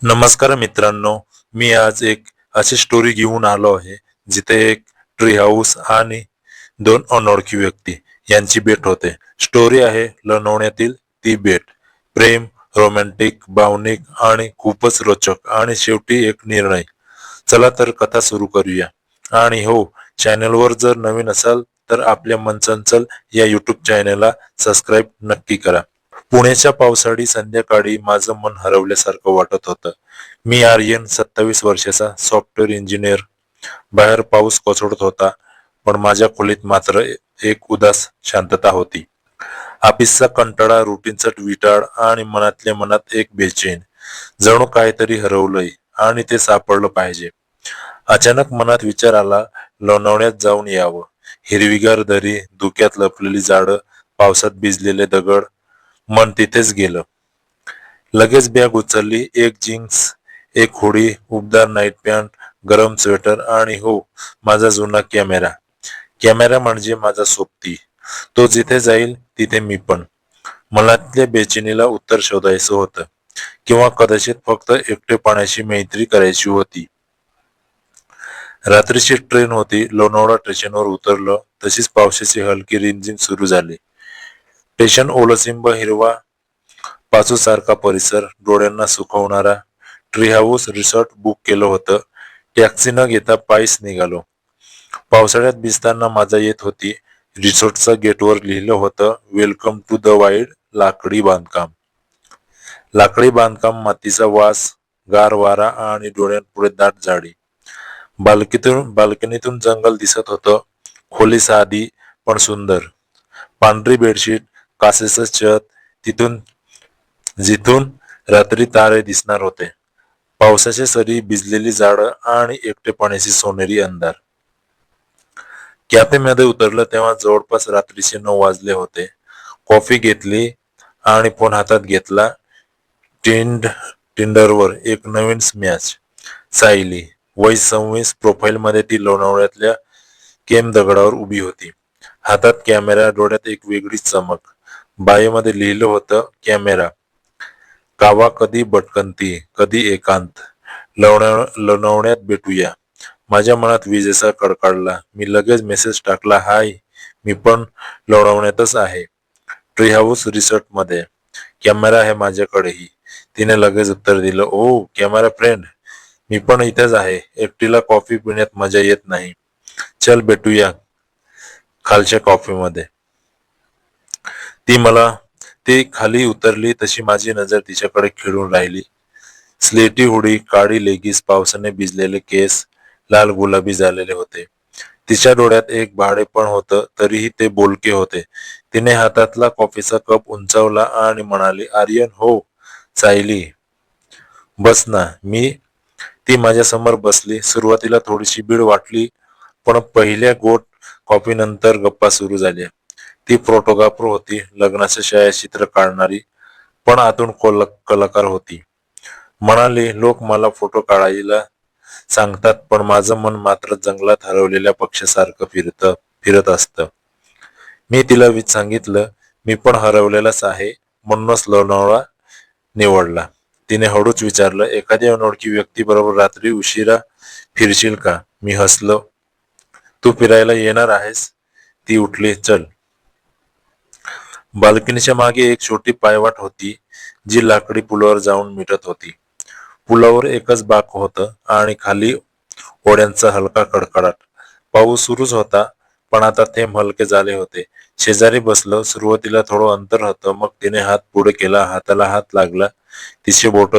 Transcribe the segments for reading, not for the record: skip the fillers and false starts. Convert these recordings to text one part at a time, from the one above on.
नमस्कार मित्रांनो, मी आज एक अशी स्टोरी घेऊन आलो आहे जिथे एक ट्री हाऊस आणि दोन अनोळखी व्यक्ती यांची भेट होते. स्टोरी आहे लोणावळ्यातील ती भेट. प्रेम, रोमॅन्टिक, भावनिक आणि खूपच रोचक आणि शेवटी एक निर्णय. चला तर कथा सुरू करूया. आणि हो, चॅनलवर जर नवीन असाल तर आपल्या मन चंचल या युट्यूब चॅनलला सबस्क्राईब नक्की करा. पुण्याच्या पावसाळी संध्याकाळी माझं मन हरवल्यासारखं वाटत होतं. मी आर्यन, 27 वर्षाचा सॉफ्टवेअर इंजिनियर. बाहेर पाऊस कोसळत होता, पण माझ्या खोलीत मात्र एक उदास शांतता होती. ऑफिसचा कंटाळा, रुटीनचा विटाळ आणि मनातल्या मनात एक बेचैन. जणू काहीतरी हरवलंय आणि ते सापडलं पाहिजे. अचानक मनात विचार आला, लोणावळ्यात जाऊन यावं. हिरवीगार दरी, धुक्यात लपलेली झाडं, पावसात भिजलेले दगड. मन तिथेच गेलं. लगेच बॅग उचलली. एक जीन्स, एक हुडी, उबदार नाईट पॅन्ट, गरम स्वेटर आणि हो, माझा जुना कॅमेरा. कॅमेरा म्हणजे माझा सोबती. तो जिथे जाईल तिथे मी पण. मनातल्या बेचैनीला उत्तर शोधायचं होतं, किंवा कदाचित फक्त एकटेपणाशी मैत्री करायची होती. रात्रीची ट्रेन होती. लोणावळा स्टेशनवर उतरलो तशीच पावसाची हलकी रिमझिम सुरू झाली. स्टेशन ओलसिंब, हिरवा पाचूसारखा परिसर, डोळ्यांना सुखवणारा. ट्री हाऊस रिसॉर्ट बुक केलं होतं. टॅक्सी न घेता पायीच निघालो. पावसाळ्यात भिजताना मजा येत होती. रिसॉर्टच्या गेटवर लिहिलं होतं, वेलकम टू द वाईल्ड. लाकडी बांधकाम, मातीचा वास, गार वारा आणि डोळ्यांपुढे दाट झाडी. बाल्कनीतून जंगल दिसत होतं. खोली साधी पण सुंदर. पांढरी बेडशीट, काचेचं छत, तिथून जिथून रात्री तारे दिसणार होते. पावसाच्या सरी, भिजलेली झाडं आणि एकटेपणाची सोनेरी अंधार. कॅफेमध्ये उतरलं तेव्हा जवळपास रात्रीचे 9 वाजले होते. कॉफी घेतली आणि फोन हातात घेतला. टिंडरवर एक नवीन मॅच. सायली, वय 26. प्रोफाईलमध्ये ती लोणावळ्यातल्या केम दगडावर उभी होती. हातात कॅमेरा, डोळ्यात एक वेगळीच चमक. बायोमध्ये लिहिलं होतं, कॅमेरा कावा, कधी भटकंती, कधी एकांत. लोणावळ्यात भेटूया. माझ्या मनात विजेचा कडकडला. मी लगेच मेसेज टाकला, हाय, मी पण लोणावळ्यातच आहे, ट्री हाऊस रिसॉर्ट मध्ये. कॅमेरा आहे माझ्याकडेही. तिने लगेच उत्तर दिलं, ओ कॅमेरा फ्रेंड, मी पण इथेच आहे. एकटीला कॉफी पिण्यात मजा येत नाही. चल भेटूया खालच्या कॉफीमध्ये. ती मला ती खाली उतरली तशी माझी नजर तिच्याकडे खिळून राहिली. स्लेटी हुडी, काळी लेगीस, पावसाने भिजलेले केस लाल गुलाबी झालेले होते. तिच्या डोळ्यात एक भाडे पण होतं, तरीही ते बोलके होते. तिने हातातला कॉफीचा कप उंचावला आणि म्हणाली, आर्यन, हो. सायली, बस ना. ती माझ्या समोर बसली. सुरुवातीला थोडीशी भीड वाटली, पण पहिल्या गोट कॉफीनंतर गप्पा सुरू झाल्या. ती फोटोग्राफर होती, लग्नाचं छायाचित्र काढणारी, पण आतून कलाकार होती. म्हणाली, लोक मला फोटो काढायला सांगतात, पण माझं मन मात्र जंगलात हरवलेल्या पक्ष्यासारखं फिरत असतं. मी तिला सांगितलं, मी पण हरवलेलाच आहे, म्हणूनच लोणावळा निवडला. तिने हळूच विचारलं, एखाद्या अनोळखी व्यक्ती बरोबर रात्री उशिरा फिरशील का? मी हसलो. तू फिरायला येणार आहेस? ती उठली, चल. बाल्कनीच्या मागे एक छोटी पायवाट होती, जी लाकडी पुलावर जाऊन मिटत होती. पुलावर एकच बाक होतं आणि खाली ओढ्यांचा हलका कडकडाट. पाऊस सुरूच होता, पण आता थेंब हलके झाले होते. शेजारी बसलो. सुरुवातीला थोडं अंतर होतं, मग तिने हात पुढे केला. हाताला हात लागला. तिचे बोट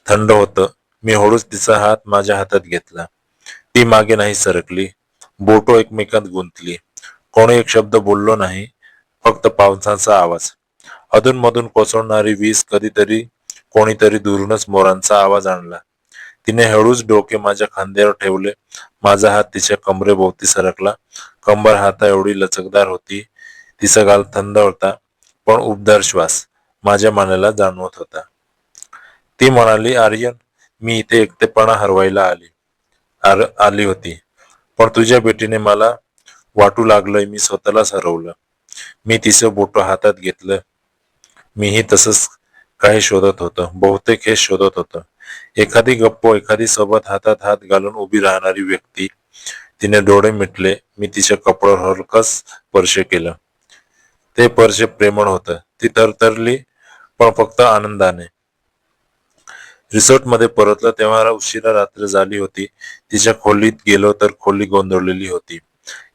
थंड होतं. मी हळूच तिचा हात माझ्या हातात घेतला. ती मागे नाही सरकली. बोटं एकमेकांत गुंतली. कोणी एक शब्द बोललो नाही, फक्त पावसाचा आवाज, अधूनमधून कोसळणारी वीज, कधीतरी कोणीतरी दुरूनच मोरांचा आवाज आणला. तिने हळूच डोके माझ्या खांद्यावर ठेवले. माझा हात तिच्या कमरेभोवती सरकला. कंबर हाता एवढी लचकदार होती. तिचा गाल थंड होता, पण उबदार श्वास माझ्या मानेला जाणवत होता. ती म्हणाली, आर्यन, मी इथे एकटेपणा हरवायला आली होती, पण तुझ्या भेटीने मला वाटू लागलंय मी स्वतःलाच हरवलं. मी तिचं बोट हातात घेतलं. मीही तसंच काही शोधत होतं. बहुतेक हे शोधत होतं. एखादी गप्प, एखादी सोबत हातात हात घालून उभी राहणारी व्यक्ती. तिने डोळे मिटले. मी तिच्या कपड्यावर हलकस स्पर्श केलं. ते स्पर्श प्रेमळ होतं. ती तरतरली, पण फक्त आनंदाने. रिसॉर्ट मध्ये परतलो तेव्हा उशिरा रात्र झाली होती. तिच्या खोलीत गेलो तर खोली गोंधळलेली होती.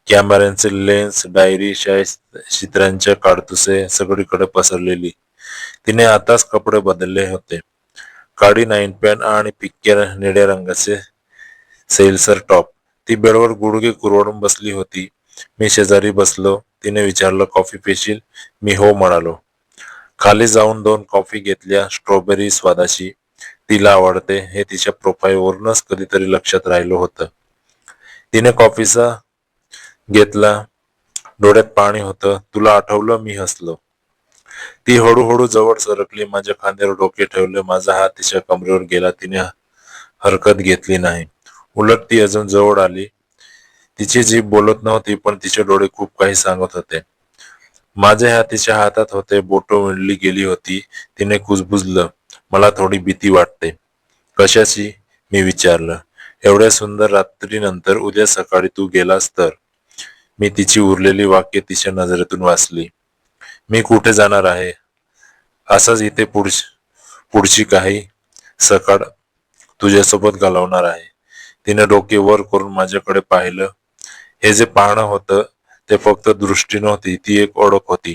कॅमेऱ्यांचे लेन्स, डायरी, छायाचित्रांच्या काडतुसे सगळीकडे पसरलेली. तिने आताच कपडे बदलले होते. काळी नाईन पॅन्ट आणि पिक्या निळ्या रंगाचे सैलसर टॉप. ती बेडवर गुडघे कुरवाडून बसली होती. मी शेजारी बसलो. तिने विचारलं, कॉफी पिशील? मी हो म्हणालो. खाली जाऊन 2 कॉफी घेतल्या. स्ट्रॉबेरी स्वादाची. तिला आवडते हे तिच्या प्रोफाईल वरूनच कधीतरी लक्षात राहिलं होतं. तिने कॉफीचा घेतला. डोळ्यात पाणी होतं. तुला आठवलं? मी हसलो. ती हळूहळू जवळ सरकली. माझ्या खांद्यावर डोके ठेवले. माझा हात तिच्या कमरेवर गेला. तिने हरकत घेतली नाही. उलट ती अजून जवळ आली. तिची जीभ बोलत नव्हती, पण तिचे डोळे खूप काही सांगत होते. माझे हात तिच्या हातात होते. बोटं विणली गेली होती. तिने कुजबुजलं, मला थोडी भीती वाटते. कशाची? मी विचारलं. एवढ्या सुंदर रात्रीनंतर उद्या सकाळी तू गेलास तर. मी तिची उरलेली वाक्य तिच्या नजरेतून वाचली. मी कुठे जाणार आहे? असंच इथे पुढची काही सकाळ तुझ्यासोबत घालवणार आहे. तिने डोके वर करून माझ्याकडे पाहिलं. हे जे पाहणं होतं ते फक्त दृष्टी नव्हती, ती एक ओळख होती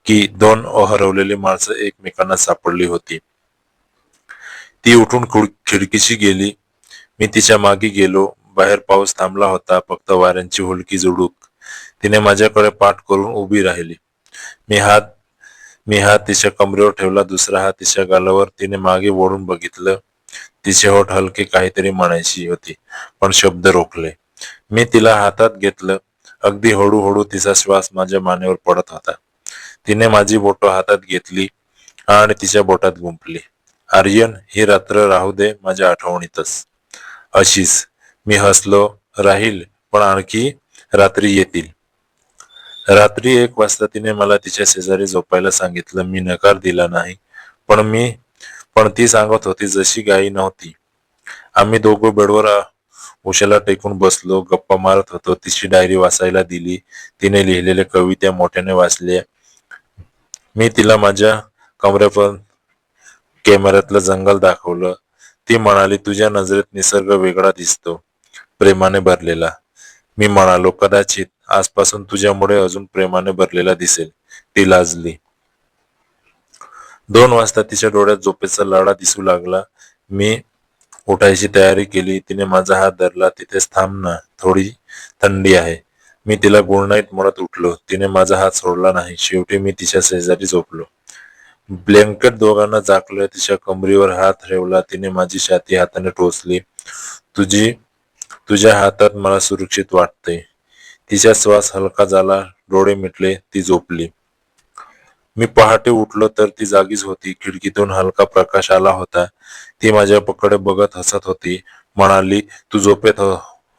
की 2 हरवलेली माणसं एकमेकांना सापडली होती. ती उठून खिडकीशी गेली. मी तिच्या मागे गेलो. बाहेर पाऊस थांबला होता, फक्त वाऱ्यांची हुलकी झुळूक. तिने माझ्याकडे पाठ करून उभी राहिली. मी हात तिच्या कमरेवर ठेवला, दुसरा हात तिच्या गालावर. तिने मागे वळून बघितलं. तिचे होठ हलके काहीतरी म्हणायची होती, पण शब्द रोखले. मी तिला हातात घेतलं. अगदी हळूहळू तिचा श्वास माझ्या मानेवर पडत होता. तिने माझी बोटं हातात घेतली आणि तिच्या बोटात गुंफली. आर्यन, ही रात्र राहू दे माझ्या आठवणीतच. अशीच. मी हसलो. राहील, पण आणखी रात्री येतील. रात्री 1 वाजता तिने मला तिच्या शेजारी झोपायला सांगितलं. मी नकार दिला नाही. पण ती सांगत होती जशी गाई नव्हती. आम्ही दोघं बेडवर उशाला टेकून बसलो, गप्पा मारत होतो. तिची डायरी वाचायला दिली. तिने लिहिलेल्या कविता मोठ्याने वाचल्या. मी तिला माझ्या कमरेपर्यंत कॅमेऱ्यातलं जंगल दाखवलं. ती म्हणाली, तुझ्या नजरेत निसर्ग वेगळा दिसतो, प्रेमाने भरलेला. मी म्हणालो, कदाचित आजपासून तुझ्यामुळे अजून प्रेमाने भरलेला दिसेल. ती लाजली. 2 वाजता तिच्या डोळ्यात झोपेचा लळा दिसू लागला. मी उठायची तयारी केली. तिने माझा हात धरला. तिथेच थांब ना, थोडी थंडी आहे. मी तिला गुड नाईट म्हणत उठलो. तिने माझा हात सोडला नाही. शेवटी मी तिच्या शेजारी झोपलो. ब्लँकेट दोघांना झाकलं. तिच्या कमरेवर हात ठेवला. तिने माझी छाती हाताने टोचली. तुझ्या हातात मला सुरक्षित वाटतंय. तिचा श्वास हलका झाला. डोळे मिटले. ती झोपली. मी पहाटे उठलो तर ती जागीच होती. खिडकीतून हलका प्रकाश आला होता. ती माझ्याकडे बघत हसत होती. म्हणाली, तू झोपेत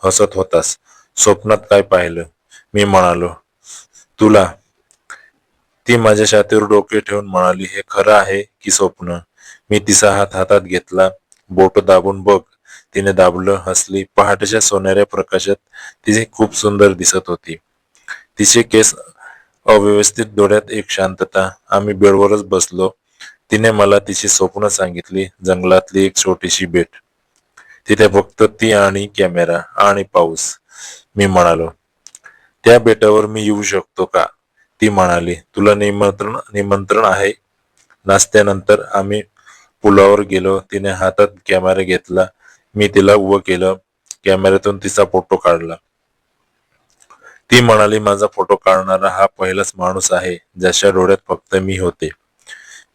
हसत होतास. स्वप्नात काय पाहिलं? मी म्हणालो, तुला. ती माझ्या छातीवर डोके ठेवून म्हणाली, हे खरं आहे की स्वप्न? मी तिचा हात हातात घेतला. बोट दाबून बघ. तिने दाबलं. हसली. पहाटेच्या सोनेऱ्या प्रकाशात ती खूप सुंदर दिसत होती. तिचे केस अव्यवस्थित, डोळ्यात एक शांतता. आम्ही बेडवरच बसलो. तिने मला तिची स्वप्न सांगितली. जंगलातली एक छोटीशी बेट. तिथे फक्त ती आणि कॅमेरा आणि पाऊस. मी म्हणालो, त्या बेटावर मी येऊ शकतो का? ती म्हणाली, तुला निमंत्रण आहे. नाश्त्यानंतर आम्ही पुलावर गेलो. तिने हातात कॅमेरा घेतला. मी तिला उभं केलं. कॅमेऱ्यातून तिचा फोटो काढला. ती म्हणाली, माझा फोटो काढणारा हा पहिलाच माणूस आहे ज्याच्या डोळ्यात फक्त मी होते.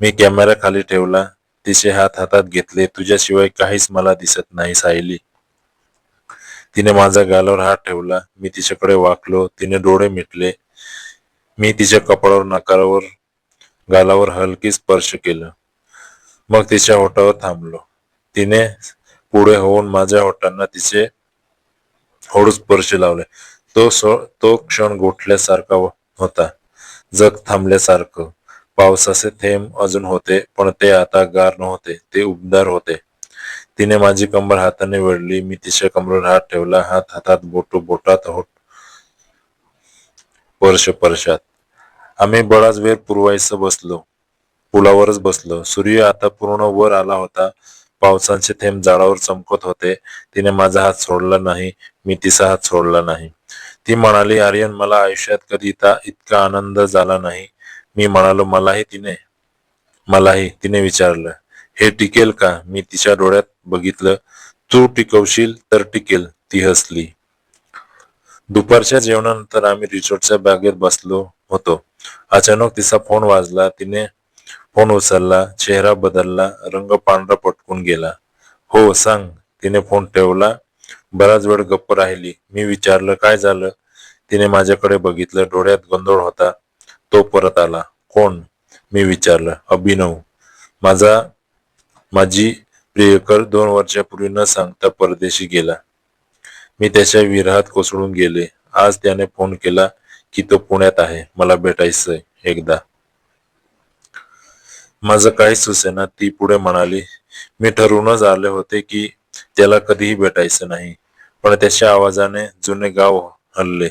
मी कॅमेरा खाली ठेवला. तिचे हात हातात घेतले. तुझ्याशिवाय काहीच मला दिसत नाही सायली. तिने माझ्या गालावर हात ठेवला. मी तिच्याकडे वाकलो. तिने डोळे मिटले. मी तिच्या कपाळावर, नाकावर, गालावर हलकी स्पर्श केलं. मग तिच्या होठावर थांबलो. तिने पुढे होऊन माझ्या होठांना तिचे हळू स्पर्श लावले. तो क्षण गोठल्यासारखा होता. जग थांबल्यासारखं. पावसाचे थेंब अजून होते, पण ते आता गार नव्हते, ते उबदार होते. तिने माझी कंबर हाताने वेढली. मी तिच्या कमरेवर हात ठेवला. हात हातात, बोटात, परशात. आम्ही बराच वेळ पुलावरच बसलो. सूर्य आता पूर्ण वर आला होता. पावसाचे थेंब झाडावर चमकत होते. तिने माझा हात सोडला नाही. मी तिचा हात सोडला नाही. ती म्हणाली, आर्यन, मला आयुष्यात कधी इतका आनंद झाला नाही. मी म्हणालो, मलाही. तिने विचारलं, हे टिकेल का? मी तिच्या डोळ्यात बघितलं. तू टिकवशील तर टिकेल. ती हसली. दुपारच्या जेवणानंतर आम्ही रिसॉर्टच्या बागेत बसलो होतो. अचानक तिचा फोन वाजला. तिने फोन उचलला. चेहरा बदलला. रंग पांढरा पटकून गेला. हो, सांग. तिने फोन ठेवला. बराच वेळ गप्प राहिली. मी विचारलं, काय झालं? तिने माझ्याकडे बघितलं. डोळ्यात गोंधळ होता. तो परत आला. कोण? मी विचारलं. अभिनव. माझी प्रियकर 2 वर्षापूर्वी न सांगता परदेशी गेला. मी त्याच्या विरहात कोसळून गेले. आज त्याने फोन केला की तो पुण्यात आहे. मला भेटायचंय एकदा. माझं काहीच सुचेना. ती पुढे म्हणाली, मी ठरवूनच आले होते की त्याला कधीही भेटायचं नाही. पण त्याच्या आवाजाने जुने गाव हलले.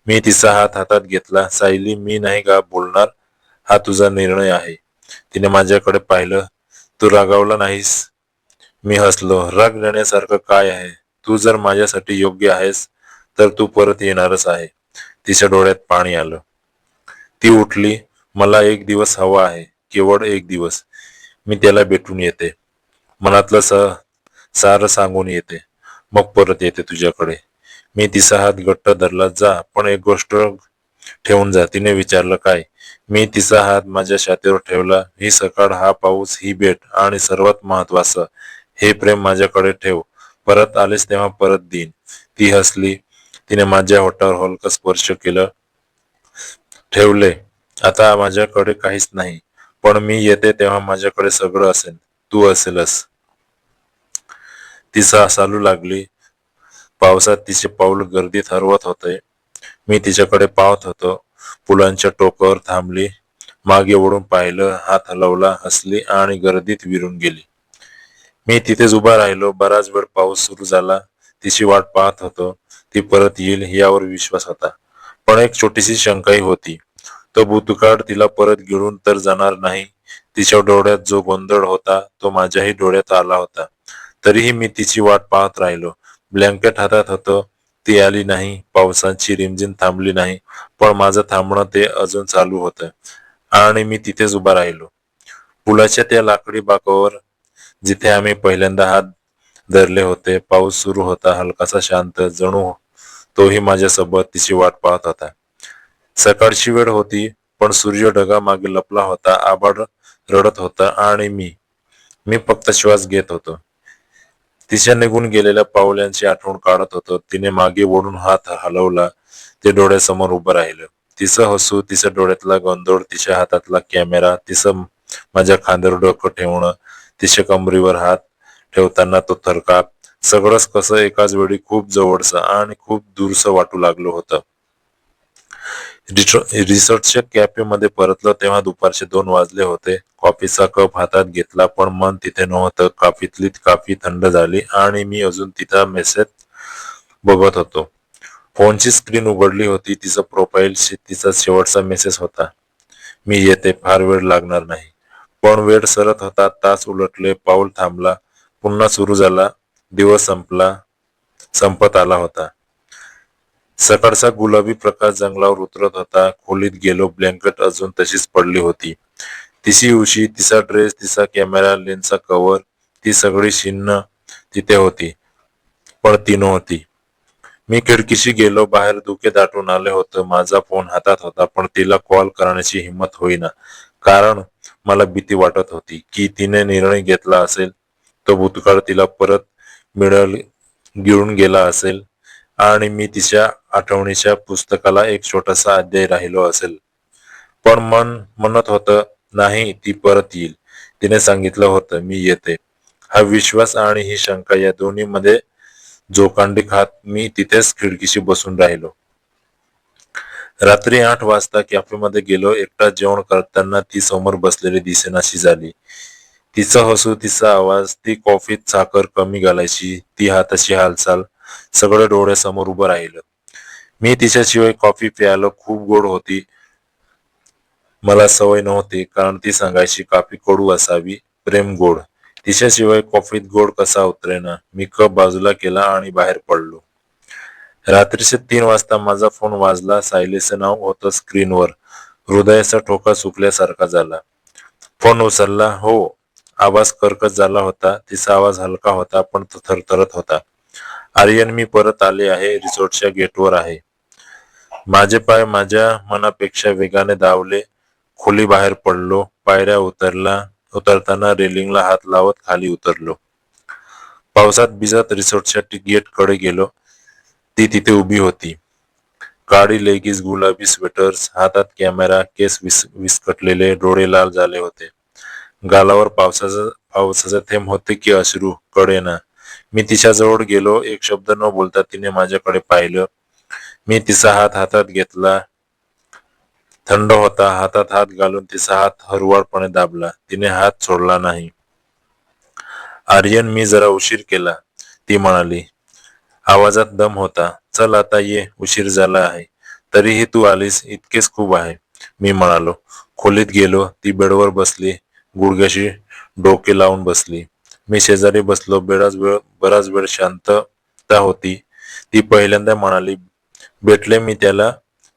मी तिचा हात हातात घेतला. सायली, मी नाही का बोलणार. हा तुझा निर्णय आहे. तिने माझ्याकडे पाहिलं. तू रागावला नाहीस? मी हसलो. राग देण्यासारखं काय आहे? तू जर माझ्यासाठी योग्य आहेस तर तू परत येणारच आहे. तिच्या डोळ्यात पाणी आलं. ती उठली. मला एक दिवस हवा आहे. केवळ एक दिवस. मी त्याला भेटून येते. मनातलं सारं सांगून येते. मग परत येते तुझ्याकडे. मी तिचा हात घट्ट धरला. जा, पण एक गोष्ट ठेवून जा. तिने विचारलं, काय? मी तिचा हात माझ्या छातीवर ठेवला. ही सकाळ, हा पाऊस, ही भेट आणि सर्वात महत्वाचं, हे प्रेम माझ्याकडे ठेव. परत आलेस तेव्हा परत देईन. ती हसली. तिने माझ्या ओठावर हलका स्पर्श केलं. ठेवले. आता माझ्याकडे काहीच नाही. पण मी येते तेव्हा माझ्याकडे सगळं असेल. तू असेलच. ती चालू लागली. पावसात तिचे पाऊल गर्दीत हरवत होते. मी तिच्याकडे पाहत होतो. पुलांच्या टोकावर थांबली. मागे वळून पाहिलं. हात हलवला. हसली आणि गर्दीत विरून गेली. मी तिथेच उभा राहिलो. बराच वेळ पाऊस सुरू झाला. तिची वाट पाहत होतो. ती परत येईल यावर विश्वास होता. पण एक छोटीशी शंकाही होती. तो भूतकाळ तिला परत गिळून तर जाणार नाही. तिच्या डोळ्यात जो गोंधळ होता तो माझ्याही डोळ्यात आला होता. तरीही मी तिची वाट पाहत राहिलो. ब्लँकेट हातात होतं. ती आली नाही. पावसाची रिमझिम थांबली नाही. पण माझं थांबणं ते अजून चालू होतं. आणि मी तिथेच उभा राहिलो. पुलाच्या त्या लाकडी बाकावर जिथे आम्ही पहिल्यांदा हात धरले होते. पाऊस सुरू होता. हलकासा शांत. जणू तोही माझ्यासोबत तिची वाट पाहत होता. सकाळची वेळ होती. पण सूर्य ढगामागे लपला होता. आभाळ रडत होता. आणि मी फक्त श्वास घेत होतो. तिच्या निघून गेलेल्या पावलांची आठवण काढत होतो. तिने मागे वळून हात हलवला. ते डोळ्यासमोर उभं राहिलं. तिचं हसू, तिच्या डोळ्यातला गोंधळ, तिच्या हातातला कॅमेरा, तिचं माझ्या खांद्यावर डोकं ठेवणं, तिच्या कमरेवर हात ठेवताना तो थरकाप, सगळंच कसं एकाच वेळी खूप जवळचं आणि खूप दूरचं वाटू लागलं होतं. रिसॉर्टच्या कॅफेमध्ये परतलो तेव्हा दुपारचे 2 वाजले होते. कॉफीचा कप हातात घेतला, पण मन तिथे नव्हतं. कॉफीतली कॉफी थंड झाली आणि मी अजून तिचा मेसेज बघत होतो. फोनची स्क्रीन उघडली होती. तिचं प्रोफाईल, तिचा शेवटचा मेसेज होता. मी येते. फार वेळ लागणार नाही. पण वेळ सरत होता. तास उलटले. पाऊल थांबला. पुन्हा सुरू झाला. दिवस संपत आला होता. सकाळचा गुलाबी प्रकाश जंगलावर उतरत होता. खोलीत गेलो. ब्लँकेट अजून तशीच पडली होती. तिची उशी, तिचा ड्रेस, तिचा कॅमेरा, लेन्सचा कव्हर, ती सगळी शिन्न तिथे होती. पण ती नव्हती. मी खिडकीशी गेलो. बाहेर धुके दाटून आले होतं. माझा फोन हातात होता. पण तिला कॉल करण्याची हिंमत होईना. कारण मला भीती वाटत होती की तिने निर्णय घेतला असेल. तो भूतकाळ तिला परत गिळून गेला असेल आणि मी तिच्या आठवणीच्या पुस्तकाला एक छोटासा अध्याय राहिलो असेल. पण मन म्हणत होतं, नाही, ती परत येईल. तिने सांगितलं होतं, मी येते. हा विश्वास आणि ही शंका, या दोन्ही मध्ये जोकांडी खात मी तिथेच खिडकीशी बसून राहिलो. रात्री 8 वाजता कॅफेमध्ये गेलो. एकटा जेवण करताना ती समोर बसलेली दिसेनाशी झाली. तिचं हसू, तिचा आवाज, ती कॉफीत साखर कमी घालायची, ती हाताची हालचाल, सगळं डोळ्यासमोर उभं राहिलं. मी तिच्याशिवाय कॉफी प्यायला खूप गोड होती. मला सवय नव्हती, कारण ती सांगायची कॉफी कडू असावी, प्रेम गोड. तिच्याशिवाय कॉफीत गोड कसा उतरेना. मी कप बाजूला केला आणि बाहेर पडलो. रात्रीचे 3 वाजता माझा फोन वाजला. सायलीचं नाव होतं स्क्रीनवर. हृदयाचा ठोका चुकल्यासारखा झाला. फोन उचलला. हो. आवाज कर्कश झाला होता. तिचा आवाज हलका होता, पण तो थरथरत होता. आर्यन, मी परत आले आहे. रिसॉर्टच्या गेटवर आहे. माझे पाय माझ्या मनापेक्षा वेगाने धावले. खोली बाहेर पडलो. पायऱ्या उतरताना रेलिंगला हात लावत खाली उतरलो. पावसात भिजत रिसॉर्टच्या गेट कडे गेलो. ती तिथे उभी होती. काळी लेगीज, गुलाबी स्वेटर्स, हातात कॅमेरा, केस विस्कटलेले, डोळे लाल झाले होते. गालावर पावसाचे थेंब होते की अश्रू कळेना. मी तिच्याजवळ गेलो. एक शब्द न बोलता तिने माझ्याकडे पाहिलं. मी तिचा हात हातात घेतला. थंड होता. हातात हात घालून तिचा हात हळुवारपणे दाबला. तिने हात सोडला नाही. आर्यन, मी जरा उशीर केला, ती म्हणाली. आवाजात दम होता. चल आता ये, उशीर झाला आहे. तरीही तू आलीस, इतकेच खूप आहे, मी म्हणालो. खोलीत गेलो. ती बेडवर बसली, गुडघ्याशी डोके लावून बसली. मी शेजारी बसलो. बराच वेळ शांतता होती. ती पहिल्यांदा म्हणाली, भेटले मी त्याला.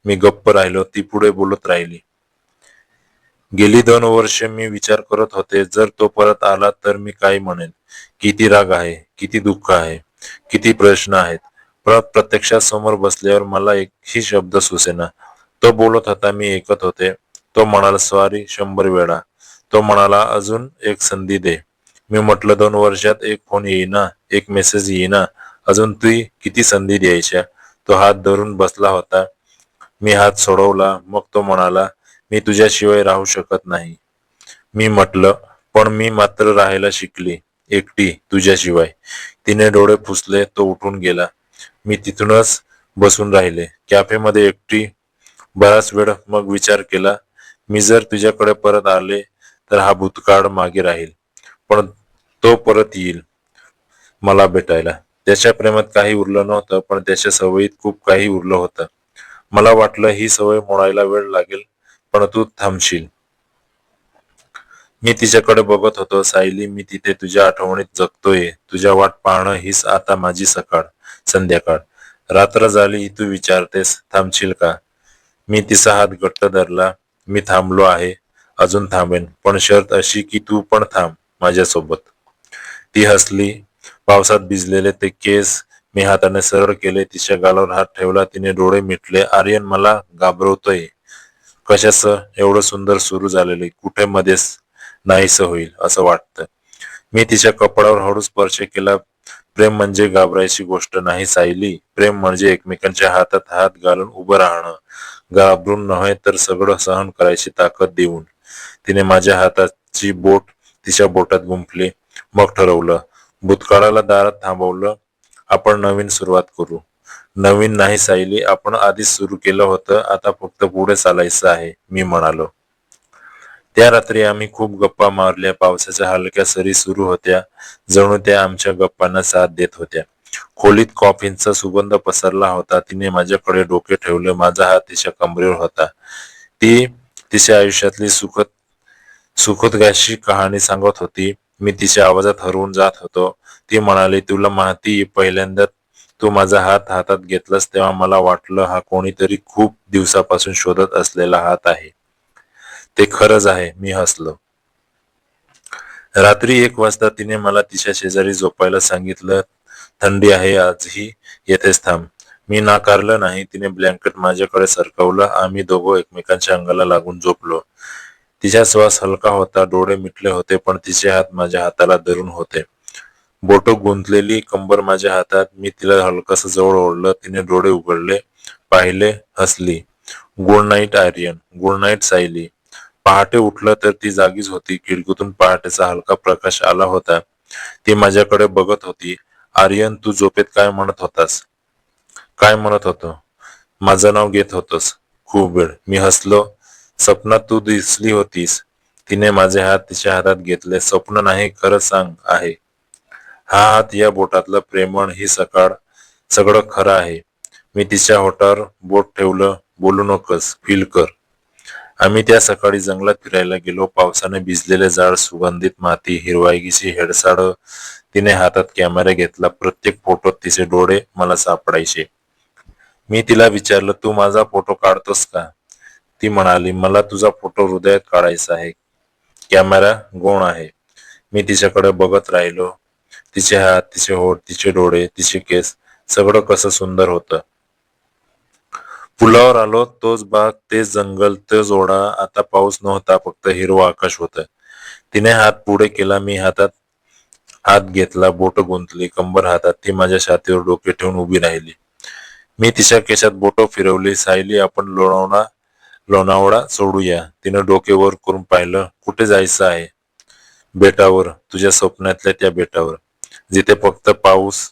मी गप्प राहिलो. ती पुढे बोलत राहिली. गेली 2 वर्षे मी विचार करत होते, जर तो परत आला तर मी काय म्हणेन. किती राग आहे, किती दुःख आहे, किती प्रश्न आहेत. प्रत्यक्षात समोर बसल्यावर मला एकही शब्द सुचेना. तो बोलत होता, मी ऐकत होते. तो म्हणाला सॉरी 100 वेळा. तो म्हणाला अजून एक संधी दे. मी म्हटलं 2 वर्षात एक फोन येईना, एक मेसेज येईना, अजून ती किती संधी द्यायच्या. तो हात धरून बसला होता. मी हात सोडवला. मग तो म्हणाला, मी तुझ्याशिवाय राहू शकत नाही. मी म्हटलं, पण मी मात्र राहायला शिकली, एकटी, तुझ्याशिवाय. तिने डोळे पुसले. तो उठून गेला. मी तिथूनच बसून राहिले, कॅफेमध्ये एकटी. बराच वेळ मग विचार केला, मी जर तुझ्याकडे परत आले तर हा भूतकाळ मागे राहील, पण तो परत येईल मला भेटायला. त्याच्या प्रेमात काही उरलं नव्हतं, पण त्याच्या सवयीत खूप काही उरलं होतं. मला वाटलं ही सवय मोडायला वेळ लागेल, पण तू थांबशील. मी तिच्याकडे बघत होतो. सायली, मी तिथे तुझ्या आठवणीत जगतोय. तुझ्या वाट पाहणं हीच आता माझी सकाळ, संध्याकाळ. रात्र झाली तू विचारतेस थांबशील का. मी तिचा हात घट्ट धरला. मी थांबलो आहे, अजून थांबेन, पण शर्त अशी की तू पण थांब माझ्यासोबत. ती हसली. पावसात भिजलेले ते केस मी हाताने सरळ केले. तिच्या गालावर हात ठेवला. तिने डोळे मिटले. आर्यन, मला घाबरवतोय. कशाचं. एवढं सुंदर सुरू झालेलं कुठे मध्येच नाहीसं होईल असं वाटतं. मी तिच्या कपडावर हळू स्पर्श केला. प्रेम म्हणजे घाबरायची गोष्ट नाही सायली. प्रेम म्हणजे एकमेकांच्या हातात हात घालून उभं राहणं, घाबरून नव्हे तर सगळं सहन करायची ताकद देऊन. तिने माझ्या हाताची बोट तिच्या बोटात गुंफली. मग ठरवलं, भूतकाळाला दारात थांबवलं. आपण नवीन सुरुवात करू. नवीन नाही सायली, आपण आधीच सुरू केलं होतं, आता फक्त पुढे चालायचं आहे, मी म्हणालो. त्या रात्री आम्ही खूप गप्पा मारल्या. पावसाच्या हलक्या सरी सुरू होत्या, जणू त्या आमच्या गप्पांना साथ देत होत्या. खोलीत कॉफीचा सुगंध पसरला होता. तिने माझ्याकडे डोके ठेवले. माझा हात तिच्या कमरेवर होता. ती तिच्या आयुष्यातली सुखदगाशी कहाणी सांगत होती. मी तिच्या आवाजात हरवून जात होतो. ती म्हणाली, तुला माहिती, पहिल्यांदा तू माझा हात हातात घेतलास तेव्हा मला वाटलं हा कोणीतरी खूप दिवसापासून शोधत असलेला हात आहे. ते खरंच आहे, मी हसलो. रात्री 1 वाजता तिने मला तिच्या शेजारी झोपायला सांगितलं. थंडी आहे आजही, येथेच थांब. मी नाकारलं नाही. तिने ब्लँकेट माझ्याकडे सरकवलं. आम्ही दोघं एकमेकांच्या अंगाला लागून झोपलो. तिचा श्वास हलका होता. डोळे मिटले होते, पण तिचे हात माझ्या हाताला धरून होते. बोटं गुंतलेली कंबर माझ्या हातात. मी तिला हलकस जवळ ओढलं. तिने डोळे उघडले, पाहिले, हसली. Good night Aryan. Good night Sayali. पहाटे उठलं तर ती जागीच होती. खिडकीतून पहाटेचा हलका प्रकाश आला होता. ती माझ्याकडे बघत होती. आर्यन, तू झोपेत काय म्हणत होतास. काय म्हणत होतो. माझं नाव घेत होतस. खूप वेळ. मी हसलो. स्वप्नात तू दिसली होतीस. तिने माझे हात तिच्या हातात घेतले. स्वप्न नाही, खरं सांग आहे. हा हात, या बोटातलं प्रेमळ, ही सकाळ, सगळं खरं आहे. मी तिच्या होठावर बोट ठेवलं. बोलू नकोस, फील कर. आम्ही त्या सकाळी जंगलात फिरायला गेलो. पावसाने भिजलेले झाड, सुगंधित माती, हिरवाईची हेडसाळ. तिने हातात कॅमेरा घेतला. प्रत्येक फोटोत तिचे डोळे मला सापडायचे. मी तिला विचारलं, तू माझा फोटो काढतोस का? ती म्हणाली, मला तुझा फोटो हृदयात काढायचा आहे. कॅमेरा गौण आहे. मी तिच्याकडे बघत राहिलो. तिचे हात, तिचे होठ, तिचे डोळे, तिचे केस, सगळं कसं सुंदर होतं. पुलावर आलो. तोच बाग, तेच जंगल, तोच ओढा. आता पाऊस नव्हता, फक्त हिरवं आकाश होतं. तिने हात पुढे केला. मी हातात हात घेतला. बोट गुंतली कंबर हातात. ती माझ्या छातीवर डोके ठेवून उभी राहिली. मी तिच्या केशात बोट फिरवली. सायली, आपण लोणावळा सोडूया. तिनं डोके वर करून पाहिलं. कुठे जायचं आहे? बेटावर, तुझ्या स्वप्नातल्या त्या बेटावर, जिथे फक्त पाऊस,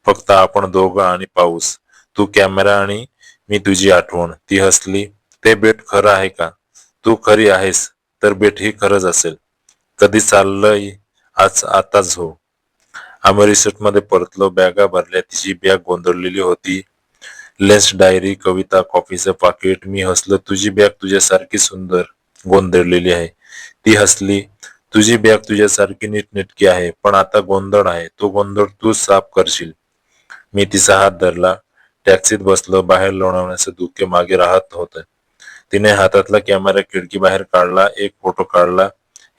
फक्त आपण दोघं आणि पाऊस, तू, कॅमेरा आणि मी, तुझी आठवण. ती हसली. ते बेट खरं आहे का? तू खरी आहेस तर बेट ही खरंच असेल. कधी चाललंय? आताच हो. आम्ही रिसॉर्ट मध्ये परतलो. बॅगा भरल्या. तिची बॅग गोंधळलेली होती. लेन्स, डायरी, कविता, कॉफीचं पाकिट. मी हसलो. तुझी बॅग तुझ्यासारखी सुंदर गोंधळलेली आहे. ती हसली. तुझी बॅग तुझ्यासारखी नीटनेटकी आहे, पण आता गोंधळ आहे. तो गोंधळ तूच साफ करशील. मी तिचा हात धरला. टॅक्सीत बसलो. बाहेर लोणावण्याचे धुके मागे राहत होते. तिने हातातला कॅमेरा खिडकी बाहेर काढला. एक फोटो काढला.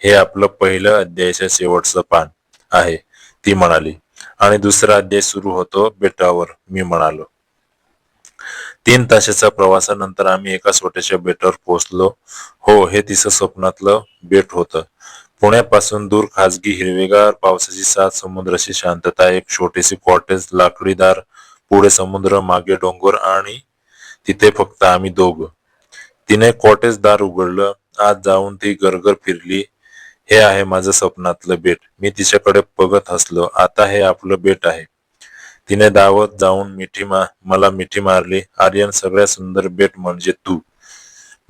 हे आपलं पहिलं अध्यायाच्या शेवटचं पान आहे, ती म्हणाली. आणि दुसरा अध्याय सुरू होतो बेटावर, मी म्हणालो. 3 तासाच्या प्रवासानंतर आम्ही एका छोट्याशा बेटावर पोहोचलो. हो, हे तिचं स्वप्नातलं बेट होतं. पुण्यापासून दूर, खाजगी, हिरवेगार, पावसाची साथ, समुद्राची शांतता. एक छोटीशी कॉटेज, लाकडी दार, पुढे समुद्र, मागे डोंगर आणि तिथे फक्त आम्ही दोघं. तिने कॉटेज दार उघडलं. आत जाऊन ती गरगर फिरली. हे आहे माझं स्वप्नातलं बेट. मी तिच्याकडे बघत हसलो. आता हे आपलं बेट आहे. तिने दावत जाऊन मला मिठी मारली. आर्यन, सगळ्यात सुंदर बेट म्हणजे तू.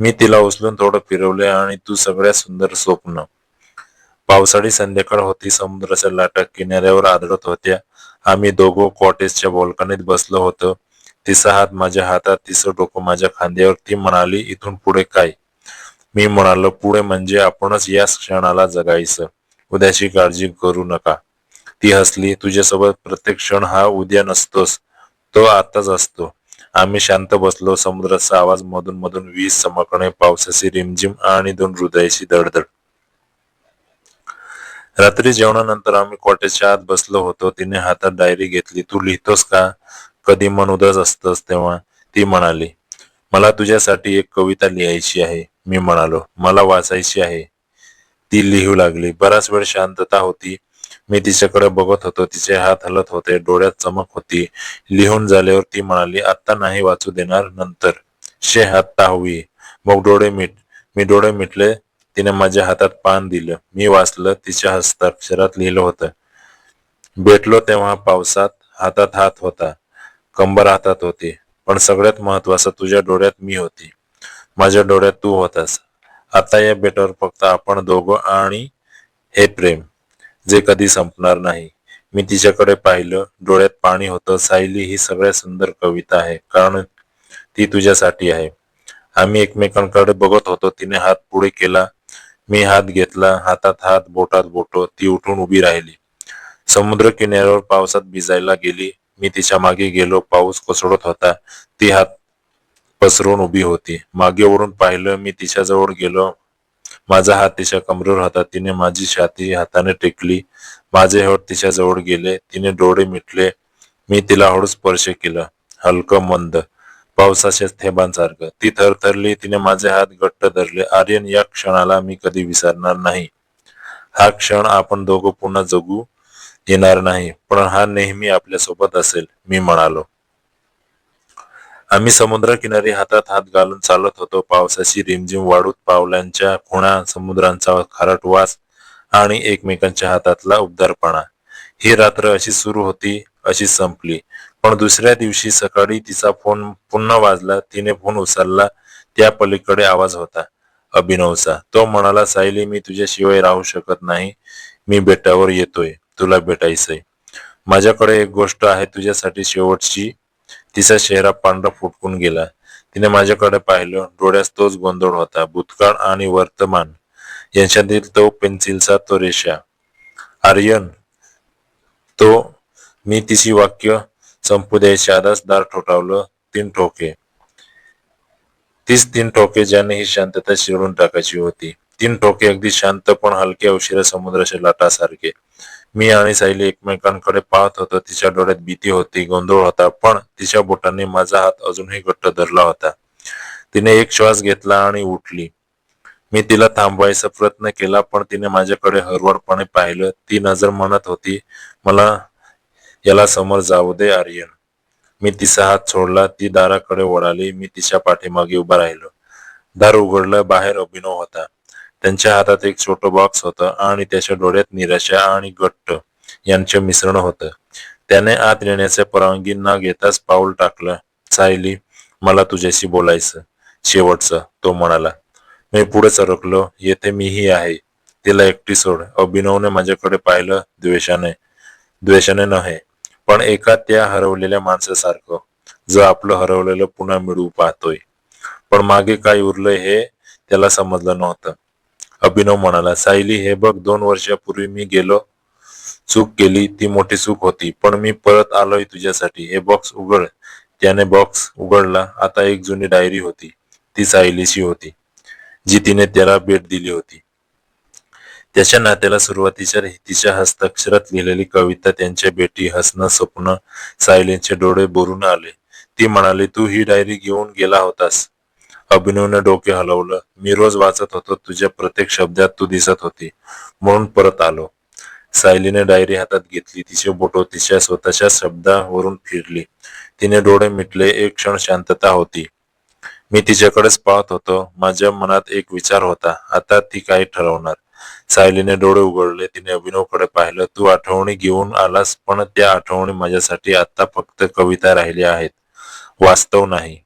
मी तिला उचलून थोडं फिरवले. आणि तू सगळ्यात सुंदर स्वप्न. पावसाळी संध्याकाळ होती. समुद्राच्या लाटा किनाऱ्यावर आदळत होत्या. आम्ही दोघं कॉटेजच्या बाल्कनीत बसलो होतो. तिचा हात माझ्या हातात, तिचं डोकं माझ्या खांद्यावर. ती म्हणाली, इथून पुढे काय? मी म्हणालो, पुढे म्हणजे आपणच या क्षणाला जगायचं. उद्याची काळजी करू नका. ती हसली. तुझ्यासोबत प्रत्येक क्षण हा उद्या नसतोस, तो आताच असतो. आम्ही शांत बसलो. समुद्राचा आवाज, मधून मधून वीज चमकणे, पावसाची रिमझिम आणि दोन हृदयाची धडधड. रात्री जेवणानंतर आम्ही कॉटेजच्या आत बसलो होतो. तिने हातात डायरी घेतली. तू लिहितोस का? कधी मन उदास असतंस तेव्हा? ती म्हणाली, मला तुझ्यासाठी एक कविता लिहायची आहे. मी म्हणालो, मला वाचायची आहे. ती लिहू लागली. बराच वेळ शांतता होती. मी तिच्याकडे बघत होतो. तिचे हात हलत होते. डोळ्यात चमक होती. लिहून झाल्यावर ती म्हणाली, आता नाही वाचू देणार, नंतर. शे, आत्ता हवी. मग डोळे मिट. मी डोळे मिटले. तिने माझ्या हातात पान दिलं. मी वाचलं. तिच्या हस्ताक्षरात लिहिलं होतं, भेटलो तेव्हा पावसात, हातात हात होता, कंबर हातात होती, पण सगळ्यात महत्वाचं, तुझ्या डोळ्यात मी होती, माझ्या डोळ्यात तू होतास. आता या बेटावर फक्त आपण दोघं आणि हे प्रेम, जे कधी संपणार नाही. मी तिच्याकडे पाहिलं. डोळ्यात पाणी होतं. सायली, ही सगळ्यात सुंदर कविता आहे, कारण ती तुझ्यासाठी आहे. आम्ही एकमेकांकडे बघत होतो. तिने हात पुढे केला. मी हात घेतला. हातात हात, बोटात बोट. ती उठून उभी राहिली. समुद्र किनाऱ्यावर पावसात भिजायला गेली. मी तिच्या मागे गेलो. पाऊस कोसळत होता. ती हात पसरून उभी होती. मागे वळून पाहिलं. मी तिच्याजवळ गेलो. माझा हात तिच्या कमरेवर होता. तिने माझी छाती हाताने टेकली. माझे होठ तिच्या जवळ गेले. तिने डोळे मिटले. मी तिला हळूच स्पर्श केला, हलकं, मंद, पावसाच्या थेंबांसारखं. ती थरथरली. तिने माझे हात घट्ट धरले. आर्यन, या क्षणाला मी कधी विसरणार नाही. हा क्षण आपण दोघं पुन्हा जगू येणार नाही, पण हा नेहमी आपल्या सोबत असेल, मी म्हणालो. आम्ही समुद्रकिनारी हातात हात घालून चालत होतो. पावसाची रिमझिम वाढूत, पावलांच्या खुणा, समुद्राचा खारट वास आणि एकमेकांच्या हातातला उबदारपणा. ही रात्र अशी सुरू होती, अशी संपली. पण दुसऱ्या दिवशी सकाळी तिचा फोन पुन्हा वाजला. तिने फोन उचलला. त्या पलीकडे आवाज होता अभिनवचा. तो म्हणाला, सायली, मी तुझ्याशिवाय राहू शकत नाही. मी बेटावर येतोय, तुला भेटायचंय. माझ्याकडे एक गोष्ट आहे तुझ्यासाठी, शेवटची. तिचा चेहरा पांढरा फुटकून गेला. तिने माझ्याकडे पाहिलं. डोळ्यात तोच गोंधळ होता. भूतकाळ आणि वर्तमान यांच्यातील तो पेन्सिलचा तो रेषा. आर्यन, तो मी तिची वाक्य संपू द्यायच्या आधीच दार ठोठावलं. 3 ठोके. तीच 3 ठोके ज्याने ही शांतता चिरून टाकायची होती. 3 ठोके अगदी शांत पण हलक्या उशिरा समुद्राच्या लाटासारखे. मी आणि सायली एकमेकांकडे पाहत होतो. तिच्या डोळ्यात भीती होती, गोंधळ होता, पण तिच्या बोटांनी माझा हात अजूनही घट्ट धरला होता. तिने एक श्वास घेतला आणि उठली. मी तिला थांबवायचा प्रयत्न केला, पण तिने माझ्याकडे हळुवारपणे पाहिलं. ती नजर म्हणत होती, मला याला समोर जाऊ दे आर्यन. मी तिचा हात सोडला. ती दाराकडे वळाली. मी तिच्या पाठीमागे उभा राहिलो. दार उघडलं. बाहेर अभिनव होता. त्यांच्या हातात एक छोटं बॉक्स होतं आणि त्याच्या डोळ्यात निराशा आणि घट्ट यांचे मिश्रण होतं. त्याने आत येण्याची परवानगी न घेताच पाऊल टाकलं. सायली, मला तुझ्याशी बोलायचं, शेवटचं, तो म्हणाला. मी पुढे सरकलो. येथे मीही आहे. तिला एकटी सोड. अभिनवने माझ्याकडे पाहिलं. द्वेषाने नव्हे, पण एका त्या हरवलेल्या माणसासारखं, जो आपलं हरवलेलं पुन्हा मिळवू पाहतोय. पण मागे काय उरलंय हे त्याला समजलं नव्हतं. अभिनव म्हणाला, सायली, हे बघ, 2 वर्षापूर्वी मी गेलो, चूक केली. ती मोठी चूक होती, पण मी परत आलोय तुझ्यासाठी. हे बॉक्स उघड. त्याने बॉक्स उघडला. आता एक जुनी डायरी होती. ती सायलीची होती, जी तिने त्याला भेट दिली होती. त्याच्या नात्याला सुरुवातीच्या तिच्या हस्ताक्षरात लिहिलेली कविता, त्यांच्या भेटी, हसणं, स्वप्न. सायलीचे डोळे भरून आले. ती म्हणाली, तू ही डायरी घेऊन गेला होतास? अभिनवने डोके हलवलं. मी रोज वाचत होतो. तुझ्या प्रत्येक शब्दात तू दिसत होती, म्हणून परत आलो. सायलीने डायरी हातात घेतली. तिचे बोटं तिच्या स्वतःच्या शब्दावरून फिरली. तिने डोळे मिटले. एक क्षण शांतता होती. मी तिच्याकडेच पाहत होतो. माझ्या मनात एक विचार होता, आता ती काय ठरवणार. सायलीने डोळे उघडले. तिने अभिनवकडे पाहिलं. तू आठवणी घेऊन आलास, पण त्या आठवणी माझ्यासाठी आता फक्त कविता राहिल्या आहेत, वास्तव नाही.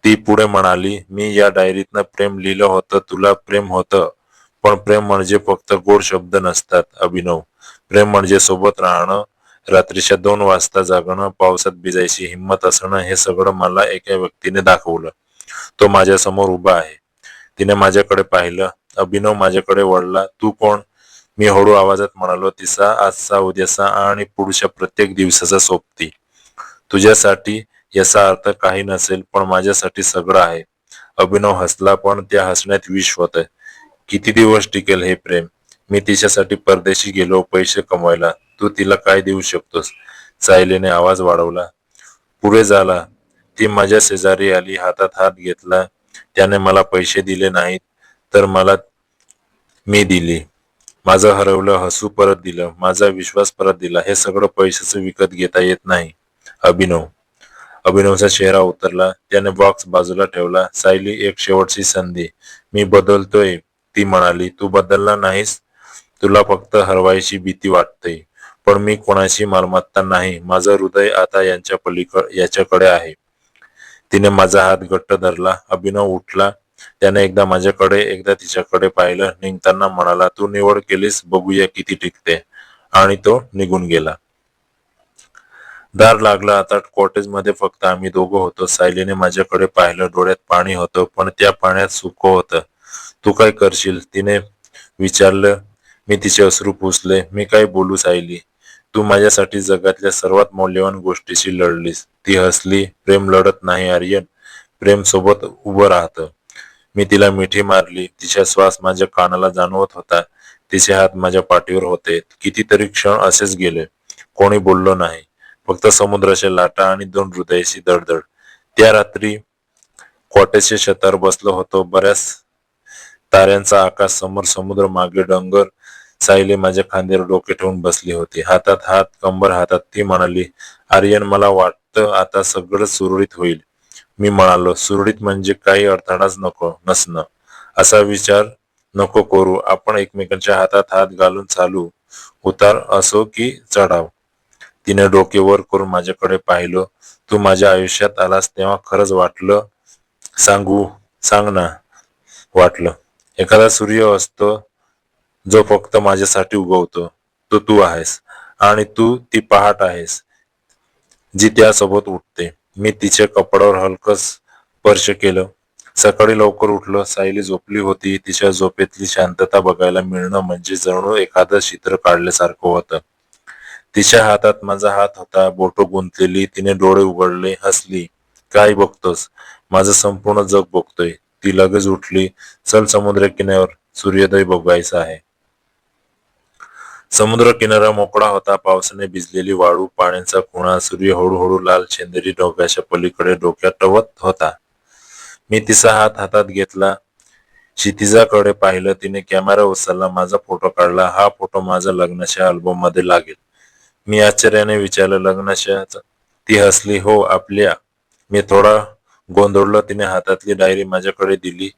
ती पुढे म्हणाली, मी या डायरीतनं प्रेम लिहिलं होतं. तुला प्रेम होतं, पण प्रेम म्हणजे फक्त गोड शब्द नसतात अभिनव. प्रेम म्हणजे सोबत राहणं, रात्रीच्या 2 वाजता जागणं, पावसात भिजायची हिंमत असणं. हे सगळं मला एका व्यक्तीने दाखवलं. तो माझ्यासमोर उभा आहे. तिने माझ्याकडे पाहिलं. अभिनव माझ्याकडे वळला. तू कोण? मी हळू आवाजात म्हणालो, तिचा आजचा, उद्याचा आणि पुढच्या प्रत्येक दिवसाचा सोबती. तुझ्यासाठी याचा अर्थ काही नसेल, पण माझ्यासाठी सगळं आहे. अभिनव हसला, पण त्या हसण्यात विष होतं. किती दिवस टिकेल हे प्रेम? मी तिच्यासाठी परदेशी गेलो, पैसे कमवायला. तू तिला काय देऊ शकतोस? सायलीने आवाज वाढवला. पुढे झाला. ती माझ्या शेजारी आली. हातात हात घेतला. त्याने मला पैसे दिले नाहीत, तर मला मी दिली. माझं हरवलं हसू परत दिलं. माझा विश्वास परत दिला. हे सगळं पैशाचं विकत घेता येत नाही अभिनव. अभिनवचा चेहरा उतरला. त्याने बॉक्स बाजूला ठेवला. सायली, एक शेवटची संधी. मी बदलतोय, ती म्हणाली. तू बदलला नाहीस. तुला फक्त हरवायची भीती वाटते, पण मी कोणाची मालमत्ता नाही. माझं हृदय आता याच्याकडे आहे. तिने माझा हात घट्ट धरला. अभिनव उठला. त्याने एकदा माझ्याकडे, एकदा तिच्याकडे पाहिलं. निघताना म्हणाला, तू निवड केलीस, बघूया किती टिकते. आणि तो निघून गेला. दार लागला. आता कॉटेजमध्ये फक्त आम्ही दोघं होतो. सायलीने माझ्याकडे पाहिलं. डोळ्यात पाणी होतं, पण त्या पाण्यात सुख होतं. तू काय करशील? तिने विचारलं. मी तिचे अश्रू पुसले. मी काय बोलू सायली? तू माझ्यासाठी जगातल्या सर्वात मौल्यवान गोष्टीशी लढलीस. ती हसली. प्रेम लढत नाही आर्यन, प्रेम सोबत उभं राहतं. मी तिला मिठी मारली. तिचा श्वास माझ्या कानाला जाणवत होता. तिचे हात माझ्या पाठीवर होते. कितीतरी क्षण असेच गेले. कोणी बोललो नाही. फक्त समुद्राच्या लाटा आणि 2 हृदयाची धडधड. त्या रात्री कॉटेजच्या छतावर बसलो होतो. बऱ्याच ताऱ्यांचा आकाश समोर, समुद्र मागे, डोंगर. सायली माझ्या खांद्यावर डोके ठेवून बसली होती. हातात हात, कंबर हातात. ती म्हणाली, आर्यन, मला वाटतं आता सगळं सुरळीत होईल. मी म्हणालो, सुरळीत म्हणजे काही अडथळाच नको नसणं. असा विचार नको करू. आपण एकमेकांच्या हातात हात घालून चालू, उतार असो की चढाव. तिने डोके वर करून माझ्याकडे पाहिलं. तू माझ्या आयुष्यात आलास तेव्हा खरंच वाटलं सांगू सांग ना. वाटलं एखादा सूर्य असतो जो फक्त माझ्यासाठी उगवतो, तो तू आहेस. आणि तू ती पहाट आहेस जी त्यासोबत उठते. मी तिच्या कपड्यावर हलकस स्पर्श केलं. सकाळी लवकर उठलो. सायली झोपली होती. तिच्या झोपेतली शांतता बघायला मिळणं म्हणजे जणू एखादं चित्र काढल्यासारखं होतं. तिच्या हातात माझा हात होता, बोटं गुंतलेली. तिने डोळे उघडले, हसली. काय बघतोस? माझं संपूर्ण जग बघतोय. ती लगेच उठली. चल समुद्र किनाऱ्यावर सूर्योदय बघायचा आहे. समुद्र किनारा मोकळा होता. पावसाने भिजलेली वाळू, पाण्याचा खुणा, सूर्य हळूहळू लाल चंदेरी ढगाच्या पलीकडे डोक्यात टवत होता. मी तिचा हात हातात घेतला. क्षितिजाकडे पाहिलं. तिने कॅमेरा उचलला, माझा फोटो काढला. हा फोटो माझ्या लग्नाच्या अल्बम मध्ये लागेल. मी आश्चर्याने विचारलं, लग्नाच्या? ती हसली. हो, आपल्या. मी थोडा गोंधळलो. तिने हातातली डायरी माझ्याकडे दिली.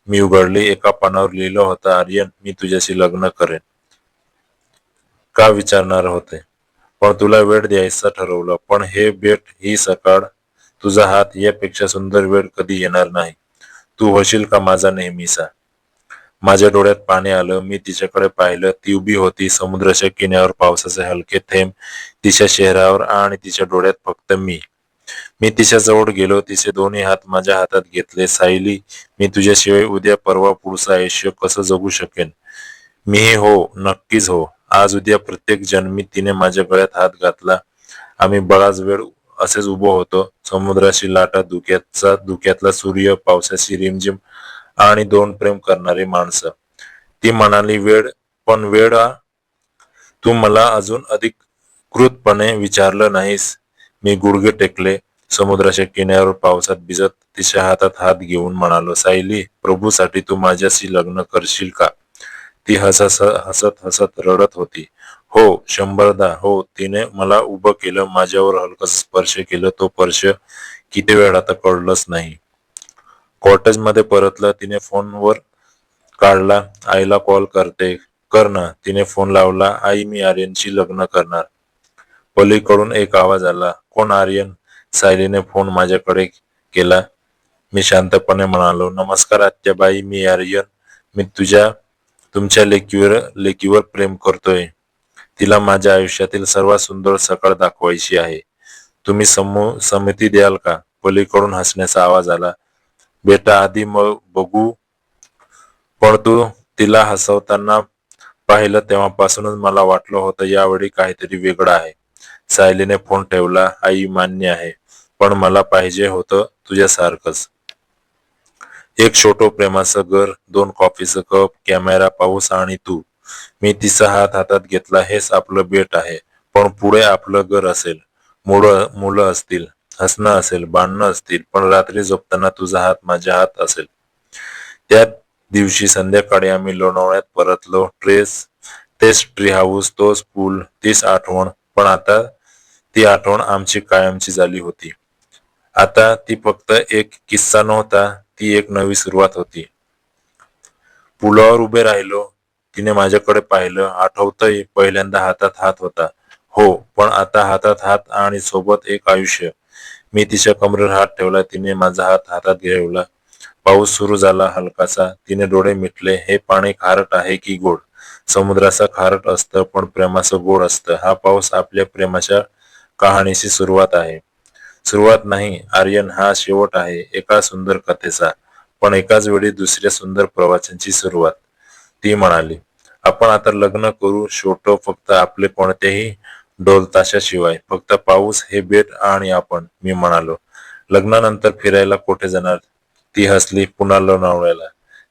मी उघडली. एका पानावर लिहिलं होतं, आर्यन, मी तुझ्याशी लग्न करेन. का विचारणार होते, पण तुला वेळ द्यायचं ठरवलं. पण हे भेट, ही सकाळ, तुझा हात, यापेक्षा सुंदर वेळ कधी येणार नाही. तू होशील का माझा नेहमीचा? माझ्या डोळ्यात पाणी आलं. मी तिच्याकडे पाहिलं. ती उभी होती समुद्राच्या किनाऱ्यावर. पावसाचे हलके थेंब तिच्या चेहऱ्यावर आणि तिच्या डोळ्यात फक्त मी. मी तिच्या जवळ गेलो. तिचे दोन्ही हात माझ्या हातात घेतले. सायली, मी तुझ्याशिवाय उद्या, परवा, पुढचं आयुष्य कसं जगू शकेन? मीही हो, नक्कीच हो. आज, उद्या, प्रत्येक जन्मी. तिने माझ्या गळ्यात हात घातला. आम्ही बराच वेळ असेच उभो होतो. समुद्राची लाटा, धुक्यातला सूर्य, पावसाची रिमझिम आणि दोन प्रेम करणारी माणसं. ती म्हणाली, वेळ, पण वेळा, तू मला अजून अधिकृतपणे विचारलं नाहीस. मी गुडघे टेकले. समुद्राच्या किनाऱ्यावर पावसात भिजत तिच्या हातात हात घेऊन म्हणालो, सायली, प्रभूसाठी तू माझ्याशी लग्न करशील का? ती हसत हसत रडत होती. हो, 100दा हो. तिने मला उभं केलं. माझ्यावर हलकस स्पर्श केलं. तो स्पर्श किती वेळ आता कळलंच नाही. कॉटेजमध्ये परतलं. तिने फोनवर काढला. आईला कॉल करते. कर ना. तिने फोन लावला. आई, मी आर्यनशी लग्न करणार. पलीकडून एक आवाज आला, कोण आर्यन? सायलीने फोन माझ्याकडे केला. मी शांतपणे म्हणालो, नमस्कार आत्याबाई, मी आर्यन. मी तुमच्या लेकीवर प्रेम करतोय. तिला माझ्या आयुष्यातील सर्वात सुंदर सकाळ दाखवायची आहे. तुम्ही संमती द्याल का? पलीकडून हसण्याचा आवाज आला. बेटा, आधी मग बघू. पण तू तिला हसवताना पाहिलं तेव्हापासूनच मला वाटलं होतं यावेळी काहीतरी वेगळं आहे. सायलीने फोन ठेवला. आई, मान्य आहे, पण मला पाहिजे होतं तुझ्यासारखंच. एक छोटं प्रेमाचं घर, 2 कॉफीचं कप, कॅमेरा, पाऊस आणि तू. मी तिचा हात हातात घेतला. हेच आपलं बेट आहे. पण पुढे आपलं घर असेल, मुलं असतील, हसणं असेल, भांडणं असतील, पण रात्री झोपताना तुझा हात माझ्या हात असेल. त्या दिवशी संध्याकाळी आम्ही लोणावळ्यात परतलो. तेच ट्री हाऊस, तोच पूल, तीच आठवण. पण आता ती आठवण आमची कायमची झाली होती. आता ती फक्त एक किस्सा नव्हता, ती एक नवी सुरुवात होती. पुलावर उभे राहिलो. तिने माझ्याकडे पाहिलं. आठवतंय, पहिल्यांदा हातात हात होता. हो, पण आता हातात हात आणि सोबत एक आयुष्य. मी तिच्या कमरेवर हात ठेवला. तिने माझा हात हातात ठेवला. पाऊस सुरू झाला, हलकासा. तिने डोळे मिटले. हे पाणी खारट आहे की गोड? समुद्राचं खारट असतं, पण प्रेमाचं गोड असतं. हा पाऊस आपल्या प्रेमाच्या कहाणीची सुरुवात आहे. सुरुवात नाही आर्यन, हा शेवट आहे एका सुंदर कथेचा. पण एकाच वेळी दुसऱ्या सुंदर प्रवासाची सुरुवात. ती म्हणाली, आपण आता लग्न करू. छोटं, फक्त आपले, कोणत्याही ढोलताशाशिवाय. फक्त पाऊस, हे बेट आणि आपण. मी म्हणालो, लग्नानंतर फिरायला कुठे जाणार? ती हसली. पुन्हा लोणावळ्याला.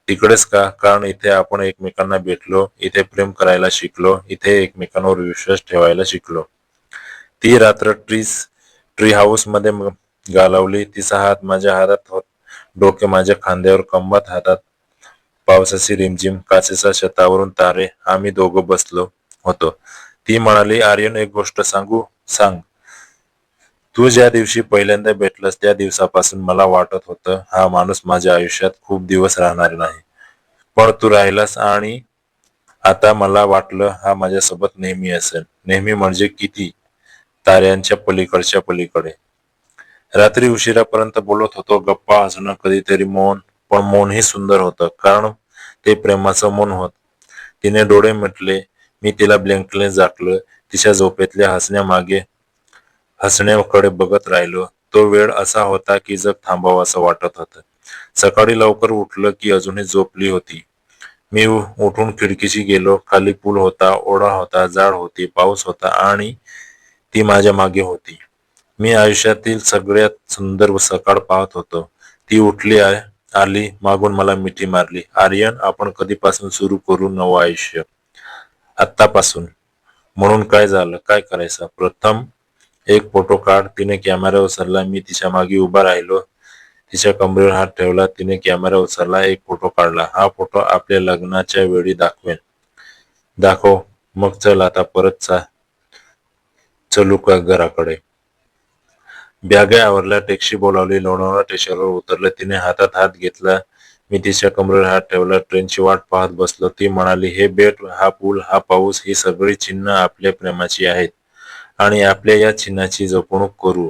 तिकडेच का? कारण इथे आपण एकमेकांना भेटलो, इथे प्रेम करायला शिकलो, इथे एकमेकांवर विश्वास ठेवायला शिकलो. ती रात्र ट्री हाऊस मध्ये घालवली. तिचा हात माझ्या हातात, डोके माझ्या खांद्यावर, कंबात हातात पावसाची रिमझिम, काचेच्या छतावरून तारे. आम्ही दोघं बसलो होतो. ती म्हणाली, आर्यन, एक गोष्ट सांगू? सांग. तू ज्या दिवशी पहिल्यांदा भेटलास त्या दिवसापासून मला वाटत होतं, हा माणूस माझ्या आयुष्यात खूप दिवस राहणार नाही. पण तू राहिलास आणि आता मला वाटलं हा माझ्यासोबत नेहमी असेल. नेहमी म्हणजे किती? ताऱ्यांच्या पलीकडच्या पलीकडे. रात्री उशिरापर्यंत बोलत होतो. गप्पा, हसणं, कधीतरी मौन. पण मौनही सुंदर होतं, कारण ते प्रेमाचं मौन होत. तिने डोळे मिटले. मी तिला ब्लँकेटने झाकलं. तिच्या झोपेतल्या हसण्याकडे बघत राहिलो. तो वेळ असा होता की जग थांबावं असं वाटत होतं. सकाळी लवकर उठलं की अजूनही झोपली होती. मी उठून खिडकीशी गेलो. खाली पूल होता, ओढा होता, झाड होती, पाऊस होता आणि ती माझ्या मागे होती. मी आयुष्यातील सगळ्यात सुंदर सकाळ पाहत होतो. ती उठली आली, मागून मला मिठी मारली. आर्यन, आपण कधीपासून सुरू करू नवं आयुष्य? आत्तापासून. म्हणून काय झालं? काय करायचं? प्रथम एक फोटो काढ. तिने कॅमेरा उचलला. मी तिच्या मागे उभा राहिलो. तिच्या कमरेवर हात ठेवला. तिने कॅमेरा उचलला. एक फोटो काढला. हा फोटो आपल्या लग्नाच्या वेळी दाखवेन. दाखव. मग चल आता परत चलू का घराकडे? बॅगा आवरल्या. टॅक्सी बोलावली. लोणावळा स्टेशनवर उतरले. तिने हातात हात घेतला. मी तिच्या कमरेवर हात ठेवला. ट्रेनची वाट पाहत बसलो. ती म्हणाली, हे बेट, हा पूल, हा पाऊस, ही सगळी चिन्ह आपल्या प्रेमाची आहेत आणि आपल्या या चिन्हाची जपणूक करू.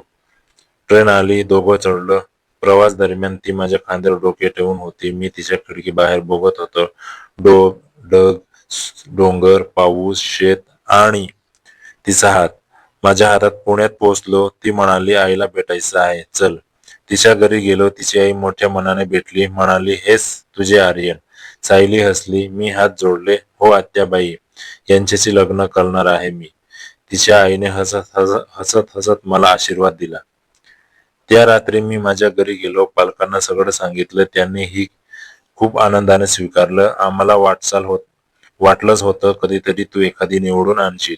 ट्रेन आली. दोघं चढलो. प्रवास दरम्यान ती माझ्या खांद्यावर डोके ठेवून होती. मी तिच्या खिडकी बाहेर बघत होतो. ढग, डोंगर, पाऊस, शेत आणि तिचा हात. माझ्या हातात. पुण्यात पोहोचलो. ती म्हणाली, आईला भेटायचं आहे, चल. तिच्या घरी गेलो. तिची आई मोठ्या मनाने भेटली. म्हणाली, हेच तुझे आर्यन. सायली हसली. मी हात जोडले. हो आत्याबाई, यांच्याशी लग्न करणार आहे मी. तिच्या आईने हसत हसत मला आशीर्वाद दिला. त्या रात्री मी माझ्या घरी गेलो. पालकांना सगळं सांगितलं. त्यांनी ही खूप आनंदाने स्वीकारलं. आम्हाला वाटलंच होतं कधीतरी तू एखादी निवडून आणशील.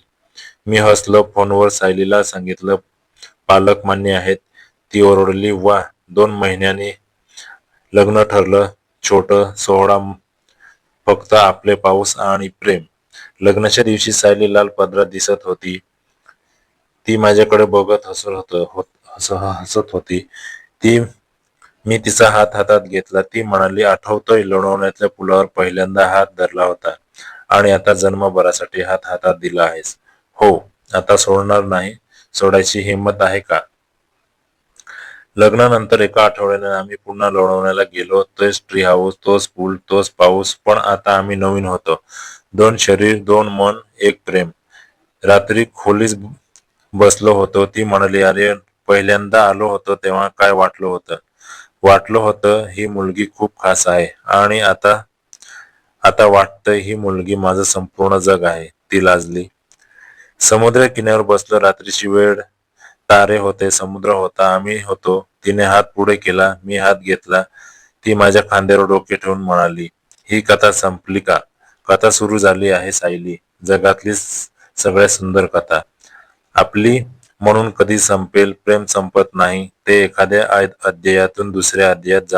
मी हसलो. फोनवर सायलीला सांगितलं, पालक मान्य आहेत. ती ओरडली, वा, 2 महिन्यांनी लग्न ठरलं. छोटं सोहळा, फक्त आपले पाऊस आणि प्रेम. लग्नाच्या दिवशी सायली लाल पदरात दिसत होती. ती माझ्याकडे बघत हसत होती. ती मी तिचा हात हातात घेतला. ती म्हणाली, आठवतोय लोणावळ्यातल्या पुलावर पहिल्यांदा हात धरला होता आणि आता जन्मभरासाठी हात हातात दिला आहेस? हो. आता सोडणार नाही. सोडायची हिंमत आहे का? लग्नानंतर एका आठवड्याने आम्ही पुन्हा लोणावळ्याला गेलो. तोच ट्री हाऊस, तोच पूल, तोच पाऊस, पण आता आम्ही नवीन होतो. 2 शरीर, 2 मन, 1 प्रेम. रात्री खोलीत बसलो होतो. ती म्हणाली, अरे, पहिल्यांदा आलो होतो तेव्हा काय वाटलं होतं ही मुलगी खूप खास आहे आणि आता वाटतंय ही मुलगी माझं संपूर्ण जग आहे. ती लाजली. समुद्र किनाऱ्यावर बसलो. रात्रीची वेळ. तारे होते, समुद्र होता, आम्ही होतो. तिने हात पुढे केला. मी हात घेतला. ती माझ्या खांद्यावर डोके ठेवून म्हणाली, ही कथा संपली का? कथा सुरू झाली आहे सायली. जगातली सगळ्यात सुंदर कथा. आपली. म्हणून कधी संपेल? प्रेम संपत नाही. ते एखाद्या अध्यायातून दुसऱ्या अध्यायात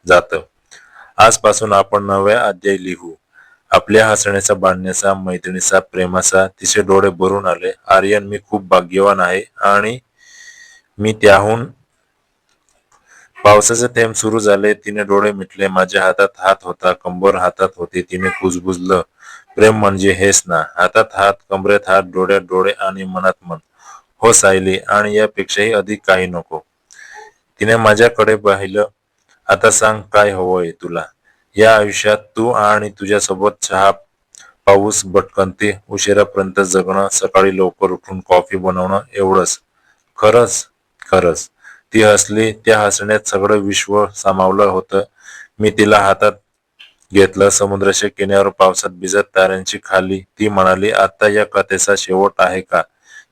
जातं. आजपासून आपण नव्या अध्याय लिहू. आपल्या हसण्याचा, भांडण्याचा, मैत्रिणीचा, प्रेमाचा. तिचे डोळे भरून आले. आर्यन, मी खूप भाग्यवान आहे आणि मी त्याहून. पावसाचे थेंब सुरू झाले. तिने डोळे मिटले. माझ्या हातात हात होता. कंबर हातात होती. तिने कुजबुजलं, प्रेम म्हणजे हेच ना. हातात हात, कमरेत हात, डोळ्यात डोळे आणि मनात मन. हो सायली, आणि यापेक्षाही अधिक काही नको. तिने माझ्याकडे पाहिलं. आता सांग, काय हवंय तुला या आयुष्यात? तू आणि तुझ्यासोबत चहा, पाऊस, भटकंती, उशिरापर्यंत जगणं, सकाळी लवकर उठून कॉफी बनवणं, एवढंच? खरंच? खरंच. ती हसली. त्या हसण्यात सगळं विश्व सामावलं होतं. मी तिला हातात घेतलं. समुद्राच्या किनाऱ्यावर पावसात भिजत, ताऱ्यांची खाली. ती म्हणाली, आता या कथेचा शेवट आहे का?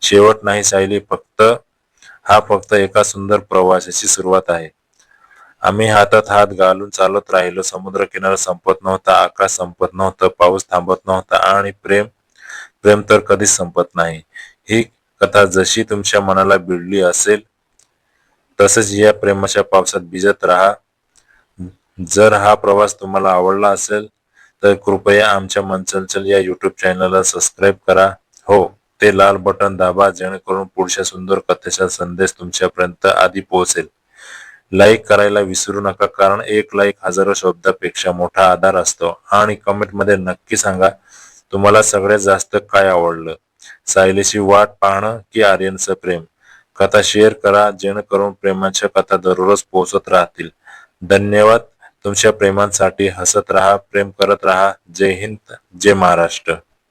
शेवट नाही सायली, फक्त एका सुंदर प्रवासाची सुरुवात आहे. आम्ही हातात हात घालून चालत राहिलो. समुद्र किनारा संपत नव्हता. आकाश संपत नव्हतं. पाऊस थांबत नव्हता. आणि प्रेम तर कधीच संपत नाही. ही कथा जशी तुमच्या मनाला भिडली असेल तसंच या प्रेमाच्या पावसात भिजत राहा. जर हा प्रवास तुम्हाला आवडला असेल तर कृपया आमच्या मनचंचल या युट्यूब चॅनलला सबस्क्राईब करा. हो, ते लाल बटन दाबा, जेणेकरून पुढच्या सुंदर कथेचा संदेश तुमच्यापर्यंत आधी पोहोचेल. लाईक करायला विसरू नका, कारण एक लाईक हजारो शब्दापेक्षा मोठा आधार असतो. आणि कमेंटमध्ये नक्की सांगा तुम्हाला सगळ्यात जास्त काय आवडलं, सायलीची वाट पाहणं की आर्यनचं प्रेम. कथा शेअर करा, जेणेकरून प्रेमाच्या कथा दररोज पोहोचत राहतील. धन्यवाद. तुमच्या प्रेमांसाठी हसत राहा, प्रेम करत राहा. जय हिंद, जय महाराष्ट्र.